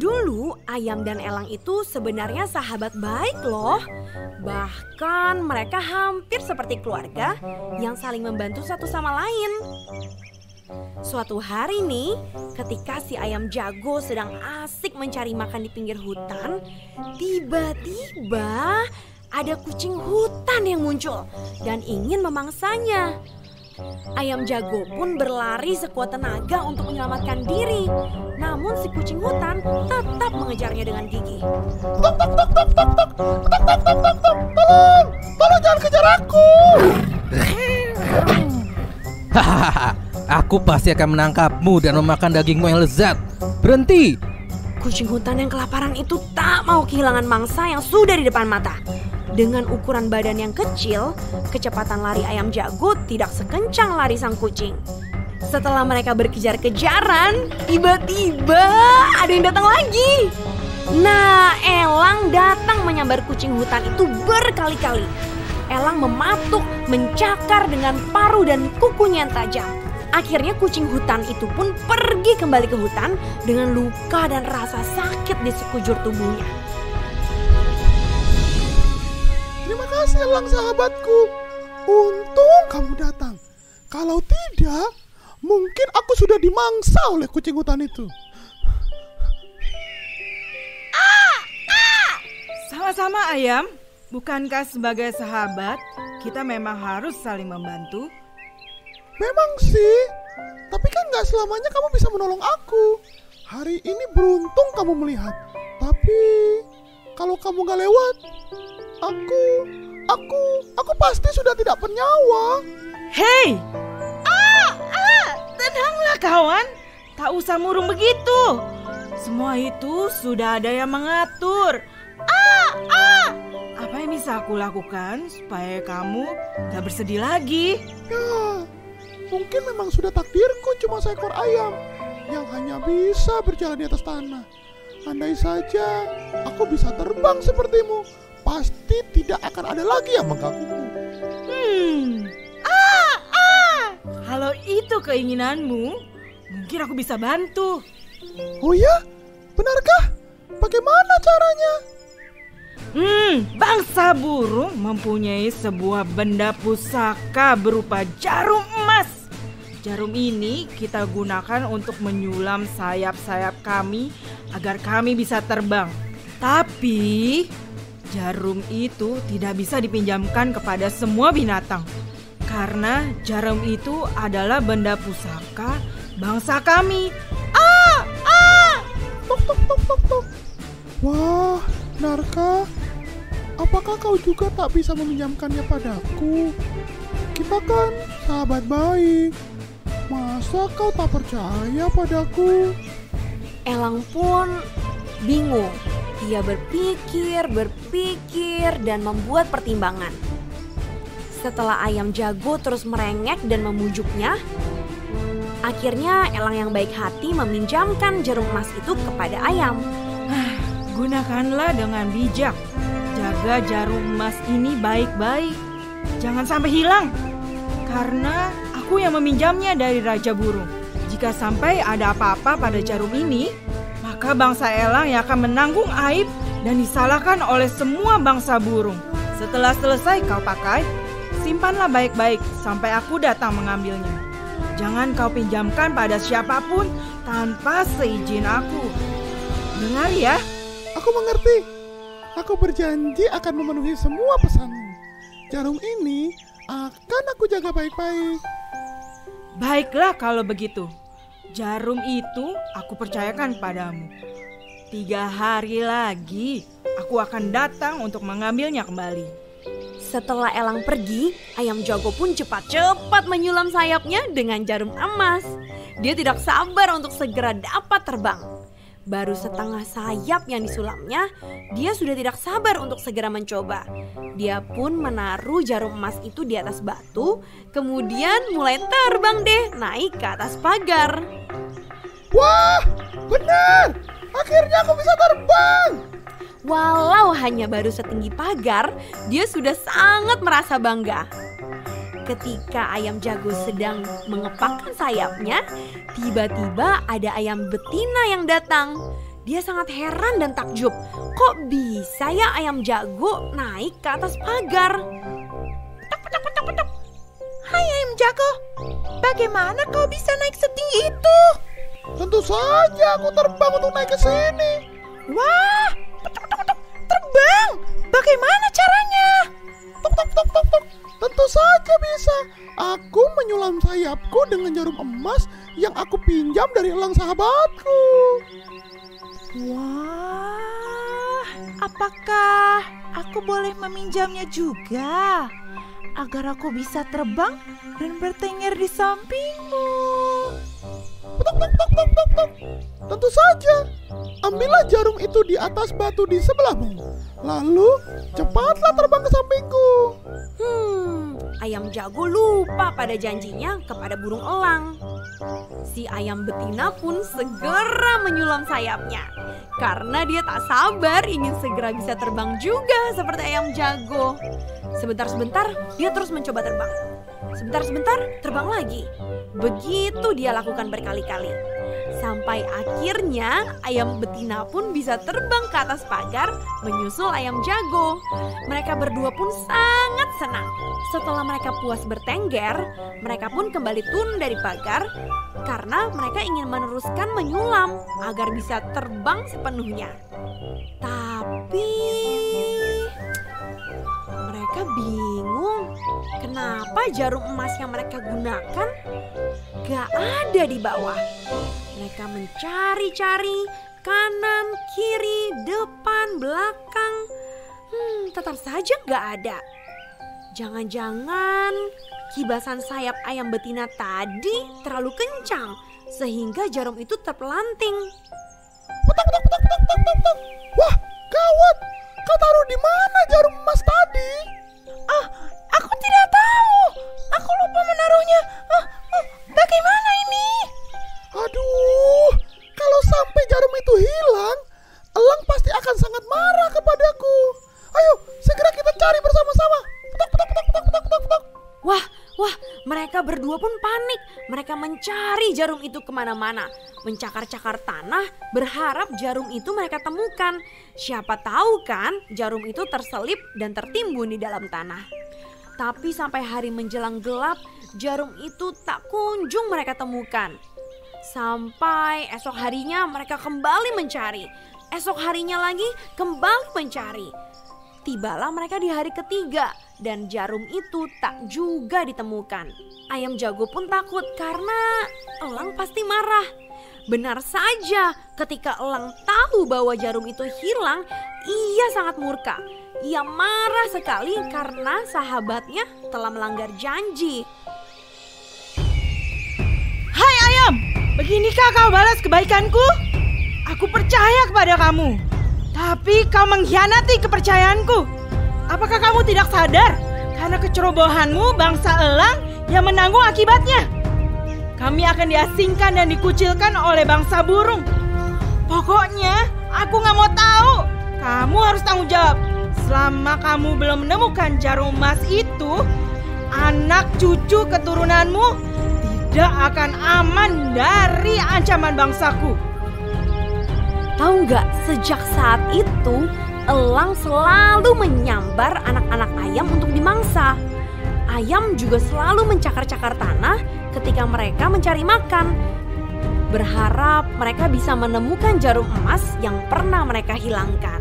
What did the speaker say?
Dulu ayam dan elang itu sebenarnya sahabat baik loh. Bahkan mereka hampir seperti keluarga yang saling membantu satu sama lain. Suatu hari nih, ketika si ayam jago sedang asik mencari makan di pinggir hutan, tiba-tiba ada kucing hutan yang muncul dan ingin memangsanya. Ayam jago pun berlari sekuat tenaga untuk menyelamatkan diri. Namun si kucing hutan tetap mengejarnya dengan gigih. Tok tok tok tok tok tok tok tok tok tok tok. Tolong jangan kejar aku. Hahaha, aku pasti akan menangkapmu dan memakan dagingmu yang lezat. Berhenti! Kucing hutan yang kelaparan itu tak mau kehilangan mangsa yang sudah di depan mata. Dengan ukuran badan yang kecil, kecepatan lari ayam jago tidak sekencang lari sang kucing. Setelah mereka berkejar-kejaran, tiba-tiba ada yang datang lagi. Nah, elang datang menyambar kucing hutan itu berkali-kali. Elang mematuk, mencakar dengan paruh dan kukunya yang tajam. Akhirnya kucing hutan itu pun pergi kembali ke hutan dengan luka dan rasa sakit di sekujur tubuhnya. Terima kasih elang sahabatku. Untung kamu datang. Kalau tidak, mungkin aku sudah dimangsa oleh kucing hutan itu. Sama-sama ayam. Bukankah sebagai sahabat kita memang harus saling membantu? Memang sih, tapi kan gak selamanya kamu bisa menolong aku. Hari ini beruntung kamu melihat. Tapi kalau kamu gak lewat, aku pasti sudah tidak bernyawa. Hei! Tenanglah kawan. Tak usah murung begitu. Semua itu sudah ada yang mengatur. Apa yang bisa aku lakukan supaya kamu gak bersedih lagi? Ya, mungkin memang sudah takdirku cuma seekor ayam yang hanya bisa berjalan di atas tanah. Andai saja aku bisa terbang sepertimu, pasti tidak akan ada lagi yang menggangguku. Kalau itu keinginanmu, mungkin aku bisa bantu. Oh ya? Benarkah? Bagaimana caranya? Bangsa burung mempunyai sebuah benda pusaka berupa jarum emas. Jarum ini kita gunakan untuk menyulam sayap-sayap kami agar kami bisa terbang. Tapi jarum itu tidak bisa dipinjamkan kepada semua binatang. Karena jarum itu adalah benda pusaka bangsa kami. Tok tok tok tok tok. Wah, benarkah? Apakah kau juga tak bisa meminjamkannya padaku? Kita kan sahabat baik. Masa kau tak percaya padaku? Elang pun bingung. Ia berpikir dan membuat pertimbangan. Setelah ayam jago terus merengek dan memujuknya, akhirnya elang yang baik hati meminjamkan jarum emas itu kepada ayam. Gunakanlah dengan bijak. Jaga jarum emas ini baik-baik. Jangan sampai hilang. Karena aku yang meminjamnya dari Raja Burung. Jika sampai ada apa-apa pada jarum ini, maka bangsa elang yang akan menanggung aib dan disalahkan oleh semua bangsa burung. Setelah selesai kau pakai, simpanlah baik-baik sampai aku datang mengambilnya. Jangan kau pinjamkan pada siapapun tanpa seizin aku. Dengar ya? Aku mengerti. Aku berjanji akan memenuhi semua pesanmu. Jarum ini akan aku jaga baik-baik. Baiklah kalau begitu. Jarum itu aku percayakan padamu. 3 hari lagi aku akan datang untuk mengambilnya kembali. Setelah elang pergi, ayam jago pun cepat-cepat menyulam sayapnya dengan jarum emas. Dia tidak sabar untuk segera dapat terbang. Baru setengah sayap yang disulamnya, dia sudah tidak sabar untuk segera mencoba. Dia pun menaruh jarum emas itu di atas batu, kemudian mulai terbang deh naik ke atas pagar. Wah, benar! Akhirnya aku bisa terbang! Walau hanya baru setinggi pagar, dia sudah sangat merasa bangga. Ketika ayam jago sedang mengepakkan sayapnya, tiba-tiba ada ayam betina yang datang. Dia sangat heran dan takjub. Kok bisa ya ayam jago naik ke atas pagar? Hai ayam jago, bagaimana kau bisa naik setinggi itu? Tentu saja aku terbang untuk naik ke sini. Wah, terbang. Bagaimana caranya? Tok tok tok tok tok. Tentu saja bisa. Aku menyulam sayapku dengan jarum emas yang aku pinjam dari elang sahabatku. Wah, apakah aku boleh meminjamnya juga? Agar aku bisa terbang dan bertengger di sampingmu. Tok tok tok tok tok tok. Tentu saja. Ambillah jarum itu di atas batu di sebelahmu. Lalu cepatlah terbang ke sampingku. Ayam jago lupa pada janjinya kepada burung elang. Si ayam betina pun segera menyulam sayapnya. Karena dia tak sabar ingin segera bisa terbang juga seperti ayam jago. Sebentar-sebentar dia terus mencoba terbang. Sebentar-sebentar terbang lagi. Begitu dia lakukan berkali-kali. Sampai akhirnya ayam betina pun bisa terbang ke atas pagar menyusul ayam jago. Mereka berdua pun sangat senang. Setelah mereka puas bertengger, mereka pun kembali turun dari pagar karena mereka ingin meneruskan menyulam agar bisa terbang sepenuhnya. Tapi mereka bingung kenapa jarum emas yang mereka gunakan gak ada di bawah. Mereka mencari-cari kanan, kiri, depan, belakang. Tetap saja gak ada. Jangan-jangan kibasan sayap ayam betina tadi terlalu kencang sehingga jarum itu terpelanting. Petak, petak, petak, petak, petak, petak. Wah, gawat. Kau taruh di mana jarum emas tadi? Aku tidak tahu. Aku lupa menaruhnya. Bagaimana ini? Aduh, kalau sampai jarum itu hilang, elang pasti akan sangat marah kepadaku. Ayo, segera kita cari bersama-sama. Petak, petak, petak, petak, petak, petak, petak. Wah, mereka berdua pun panik. Mereka mencari jarum itu kemana-mana. Mencakar-cakar tanah, berharap jarum itu mereka temukan. Siapa tahu kan jarum itu terselip dan tertimbun di dalam tanah. Tapi sampai hari menjelang gelap, jarum itu tak kunjung mereka temukan. Sampai esok harinya mereka kembali mencari. Esok harinya lagi kembali mencari. Tibalah mereka di hari ketiga dan jarum itu tak juga ditemukan. Ayam jago pun takut karena elang pasti marah. Benar saja, ketika elang tahu bahwa jarum itu hilang, ia sangat murka. Ia marah sekali karena sahabatnya telah melanggar janji. Hai ayam, beginikah kau balas kebaikanku? Aku percaya kepada kamu, tapi kau mengkhianati kepercayaanku. Apakah kamu tidak sadar? Karena kecerobohanmu bangsa elang yang menanggung akibatnya. Kami akan diasingkan dan dikucilkan oleh bangsa burung. Pokoknya aku gak mau tahu. Kamu harus tanggung jawab. Selama kamu belum menemukan jarum emas itu, anak cucu keturunanmu tidak akan aman dari ancaman bangsaku. Tahu gak, sejak saat itu elang selalu menyambar anak-anak ayam untuk dimangsa. Ayam juga selalu mencakar-cakar tanah ketika mereka mencari makan, berharap mereka bisa menemukan jarum emas yang pernah mereka hilangkan.